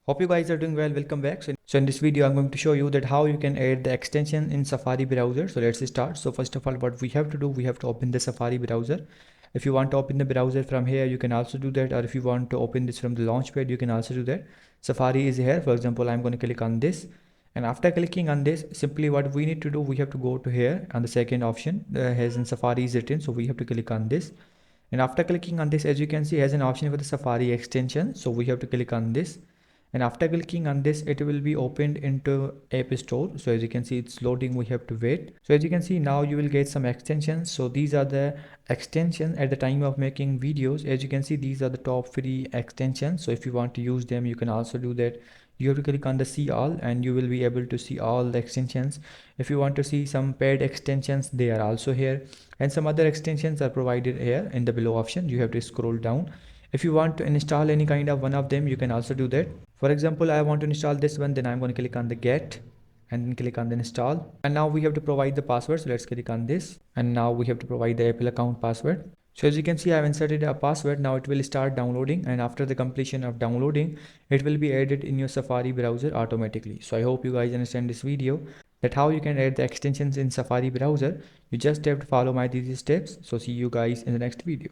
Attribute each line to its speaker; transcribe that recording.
Speaker 1: Hope you guys are doing well. Welcome back. So in this video, I'm going to show you that how you can add the extension in Safari browser. So let's start. So first of all, what we have to do, we have to open the Safari browser. If you want to open the browser from here, you can also do that. Or if you want to open this from the launchpad, you can also do that. Safari is here. For example, I'm going to click on this. And after clicking on this, simply what we need to do, we have to go to here on the second option has in Safari is written. So we have to click on this. And after clicking on this, as you can see, has an option for the Safari extension. So we have to click on this. And after clicking on this, it will be opened into App Store. So as you can see, it's loading. We have to wait. So as you can see, now you will get some extensions. So these are the extensions at the time of making videos. As you can see, these are the top free extensions. So if you want to use them, you can also do that. You have to click on the see all and you will be able to see all the extensions. If you want to see some paid extensions, they are also here, and some other extensions are provided here in the below option. You have to scroll down. If you want to install any kind of one of them, you can also do that. For example, I want to install this one, then I'm going to click on the get and then click on the install. And now we have to provide the password. So let's click on this. And now we have to provide the Apple account password. So as you can see, I've inserted a password. Now it will start downloading, and after the completion of downloading, it will be added in your Safari browser automatically. So I hope you guys understand this video, that how you can add the extensions in Safari browser. You just have to follow my these steps. So see you guys in the next video.